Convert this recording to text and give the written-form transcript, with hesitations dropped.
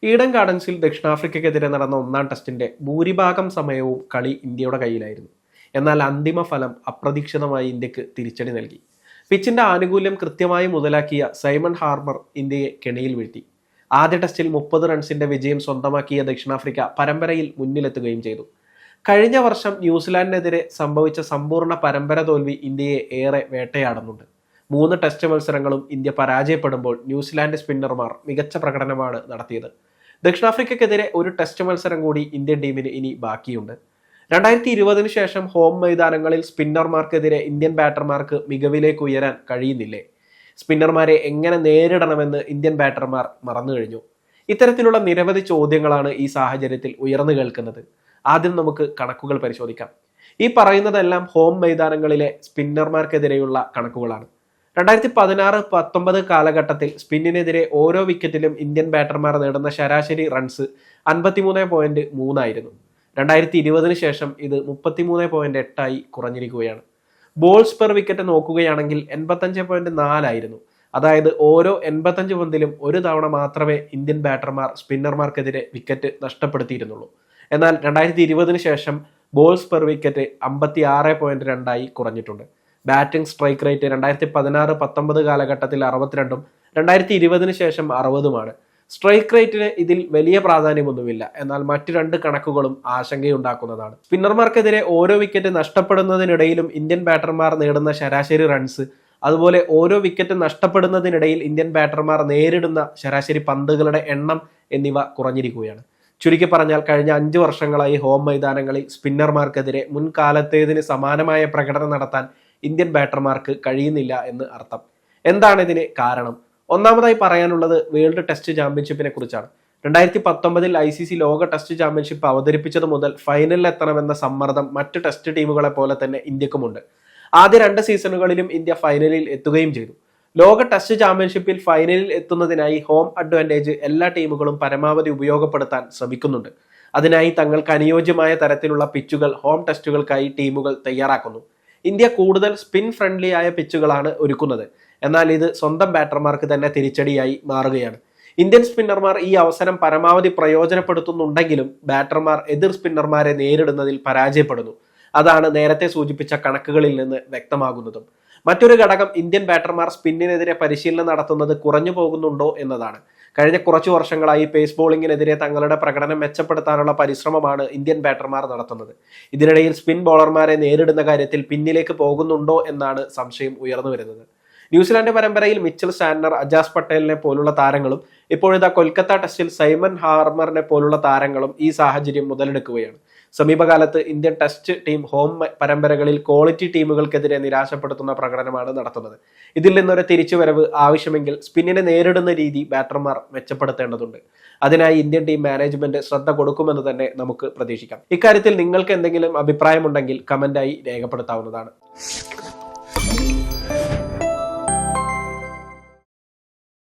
ഈഡൻ ഗാർഡൻസിൽ ദക്ഷിണാഫ്രിക്കയ്ക്കെതിരെ നടന്ന ഒന്നാം ടെസ്റ്റിന്റെ ഭൂരിഭാഗം സമയവും കളി ഇന്ത്യയുടെ കയ്യിലായിരുന്നു. എന്നാൽ അന്തിമ ഫലം അപ്രതീക്ഷിതമായി ഇന്ത്യക്ക് തിരിച്ചടി നൽകി. പിച്ചിന്റെ ആനുകൂല്യം കൃത്യമായി മുതലാക്കിയ സൈമൺ ഹാർമർ ഇന്ത്യയെ കെണിയിൽ വീഴ്ത്തി. ആദ്യ ടെസ്റ്റിൽ 30 റൺസിന്റെ വിജയം സ്വന്തമാക്കിയ ദക്ഷിണാഫ്രിക്ക പരമ്പരയിൽ മുന്നിലെത്തുകയും ചെയ്തു. കഴിഞ്ഞ വർഷം ന്യൂസിലാൻഡിനെതിരെ സംഭവിച്ച സമ്പൂർണ്ണ പരമ്പര തോൽവി ഇന്ത്യയെ ഏറെ വേട്ടയാടുന്നുണ്ട്. 3 ടെസ്റ്റ് മത്സരങ്ങളും ഇന്ത്യ പരാജയപ്പെടുമ്പോൾ ന്യൂസിലാൻഡ് സ്പിന്നർമാർ മികച്ച പ്രകടനമാണ് നടത്തിയത്. ദക്ഷിണാഫ്രിക്കയ്ക്കെതിരെ ഒരു ടെസ്റ്റ് മത്സരം കൂടി ഇന്ത്യൻ ടീമിന് ഇനി ബാക്കിയുണ്ട്. 2020 ശേഷം ഹോം മൈതാനങ്ങളിൽ സ്പിന്നർമാർക്കെതിരെ ഇന്ത്യൻ ബാറ്റർമാർക്ക് മികവിലേക്ക് ഉയരാൻ കഴിയുന്നില്ലേ? സ്പിന്നർമാരെ എങ്ങനെ നേരിടണമെന്ന് ഇന്ത്യൻ ബാറ്റർമാർ മറന്നു കഴിഞ്ഞു. ഇത്തരത്തിലുള്ള നിരവധി ചോദ്യങ്ങളാണ് ഈ സാഹചര്യത്തിൽ ഉയർന്നു കേൾക്കുന്നത്. ആദ്യം നമുക്ക് കണക്കുകൾ പരിശോധിക്കാം. ഈ പറയുന്നതെല്ലാം ഹോം മൈതാനങ്ങളിലെ സ്പിന്നർമാർക്കെതിരെയുള്ള കണക്കുകളാണ്. 2016-19 കാലഘട്ടത്തിൽ സ്പിന്നിനെതിരെ ഓരോ വിക്കറ്റിലും ഇന്ത്യൻ ബാറ്റർമാർ നേടുന്ന ശരാശരി റൺസ് 53.3 ആയിരുന്നു. 2020 ശേഷം ഇത് 33.8 ആയി കുറഞ്ഞിരിക്കുകയാണ്. ബോൾസ് പെർ വിക്കറ്റ് നോക്കുകയാണെങ്കിൽ 85.4 ആയിരുന്നു. അതായത് ഓരോ 85 പന്തിലും ഒരു തവണ മാത്രമേ ഇന്ത്യൻ ബാറ്റർമാർ സ്പിന്നർമാർക്കെതിരെ വിക്കറ്റ് നഷ്ടപ്പെടുത്തിയിരുന്നുള്ളൂ. എന്നാൽ 2020 ശേഷം ബോൾസ് പെർ വിക്കറ്റ് 56.2 ആയി കുറഞ്ഞിട്ടുണ്ട്. ബാറ്റിംഗ് സ്ട്രൈക്ക് റേറ്റ് 2016-19 കാലഘട്ടത്തിൽ 62ഉം 2020 ശേഷം 60ഉമാണ്. സ്ട്രൈക്ക് റേറ്റിന് ഇതിൽ വലിയ പ്രാധാന്യമൊന്നുമില്ല. എന്നാൽ മറ്റു 2 കണക്കുകളും ആശങ്കയുണ്ടാക്കുന്നതാണ്. സ്പിന്നർമാർക്കെതിരെ ഓരോ വിക്കറ്റ് നഷ്ടപ്പെടുന്നതിനിടയിലും ഇന്ത്യൻ ബാറ്റർമാർ നേടുന്ന ശരാശരി റൺസ്, അതുപോലെ ഓരോ വിക്കറ്റ് നഷ്ടപ്പെടുന്നതിനിടയിൽ ഇന്ത്യൻ ബാറ്റർമാർ നേരിടുന്ന ശരാശരി പന്തുകളുടെ എണ്ണം എന്നിവ കുറഞ്ഞിരിക്കുകയാണ്. ചുരുക്കി പറഞ്ഞാൽ കഴിഞ്ഞ 5 വർഷങ്ങളായി ഹോം മൈതാനങ്ങളിൽ സ്പിന്നർമാർക്കെതിരെ മുൻകാലത്തേതിന് സമാനമായ പ്രകടനം നടത്താൻ ഇന്ത്യൻ ബാറ്റർമാർക്ക് കഴിയുന്നില്ല എന്ന് അർത്ഥം. എന്താണ് ഇതിന് കാരണം? ഒന്നാമതായി പറയാനുള്ളത് വേൾഡ് ടെസ്റ്റ് ചാമ്പ്യൻഷിപ്പിനെ കുറിച്ചാണ്. 2019 ICC ലോക ടെസ്റ്റ് ചാമ്പ്യൻഷിപ്പ് അവതരിപ്പിച്ചത് മുതൽ ഫൈനലിൽ എത്തണമെന്ന സമ്മർദ്ദം മറ്റ് ടെസ്റ്റ് ടീമുകളെ പോലെ തന്നെ ഇന്ത്യക്കുമുണ്ട്. ആദ്യ 2 സീസണുകളിലും ഇന്ത്യ ഫൈനലിൽ എത്തുകയും ചെയ്തു. ലോക ടെസ്റ്റ് ചാമ്പ്യൻഷിപ്പിൽ ഫൈനലിൽ എത്തുന്നതിനായി ഹോം അഡ്വാൻറ്റേജ് എല്ലാ ടീമുകളും പരമാവധി ഉപയോഗപ്പെടുത്താൻ ശ്രമിക്കുന്നുണ്ട്. അതിനായി തങ്ങൾക്ക് അനുയോജ്യമായ തരത്തിലുള്ള പിച്ചുകൾ ഹോം ടെസ്റ്റുകൾക്കായി ടീമുകൾ തയ്യാറാക്കുന്നു. ഇന്ത്യ കൂടുതൽ സ്പിൻ ഫ്രണ്ട്ലി ആയ പിച്ചുകളാണ് ഒരുക്കുന്നത്. എന്നാൽ ഇത് സ്വന്തം ബാറ്റർമാർക്ക് തന്നെ തിരിച്ചടിയായി മാറുകയാണ്. ഇന്ത്യൻ സ്പിന്നർമാർ ഈ അവസരം പരമാവധി പ്രയോജനപ്പെടുത്തുന്നുണ്ടെങ്കിലും ബാറ്റർമാർ എതിർ സ്പിന്നർമാരെ നേരിടുന്നതിൽ പരാജയപ്പെടുന്നു. അതാണ് നേരത്തെ സൂചിപ്പിച്ച കണക്കുകളിൽ നിന്ന് വ്യക്തമാകുന്നതും. മറ്റൊരു ഘടകം ഇന്ത്യൻ ബാറ്റർമാർ സ്പിന്നിനെതിരെ പരിശീലനം നടത്തുന്നത് കുറഞ്ഞു പോകുന്നുണ്ടോ എന്നതാണ്. കഴിഞ്ഞ കുറച്ചു വർഷങ്ങളായി പേസ് ബോളിങ്ങിനെതിരെ തങ്ങളുടെ പ്രകടനം മെച്ചപ്പെടുത്താനുള്ള പരിശ്രമമാണ് ഇന്ത്യൻ ബാറ്റർമാർ നടത്തുന്നത്. ഇതിനിടയിൽ സ്പിൻ ബോളർമാരെ നേരിടുന്ന കാര്യത്തിൽ പിന്നിലേക്ക് പോകുന്നുണ്ടോ എന്നാണ് സംശയം ഉയർന്നു വരുന്നത്. ന്യൂസിലാൻഡ് പരമ്പരയിൽ മിച്ചൽ സാന്റ്നർ, അജാസ് പട്ടേലിനെ പോലുള്ള താരങ്ങളും ഇപ്പോഴിതാ കൊൽക്കത്ത ടെസ്റ്റിൽ സൈമൺ ഹാർമറിനെ പോലുള്ള താരങ്ങളും ഈ സാഹചര്യം മുതലെടുക്കുകയാണ്. സമീപകാലത്ത് ഇന്ത്യൻ ടെസ്റ്റ് ടീം ഹോം പരമ്പരകളിൽ ക്വാളിറ്റി ടീമുകൾക്കെതിരെ നിരാശപ്പെടുത്തുന്ന പ്രകടനമാണ് നടത്തുന്നത്. ഇതിൽ നിന്നൊരു തിരിച്ചുവരവ് ആവശ്യമെങ്കിൽ സ്പിന്നിനെ നേരിടുന്ന രീതി ബാറ്റർമാർ മെച്ചപ്പെടുത്തേണ്ടതുണ്ട്. അതിനായി ഇന്ത്യൻ ടീം മാനേജ്മെന്റ് ശ്രദ്ധ കൊടുക്കുമെന്ന് തന്നെ നമുക്ക് പ്രതീക്ഷിക്കാം. ഇക്കാര്യത്തിൽ നിങ്ങൾക്ക് എന്തെങ്കിലും അഭിപ്രായമുണ്ടെങ്കിൽ കമന്റായി രേഖപ്പെടുത്താവുന്നതാണ്.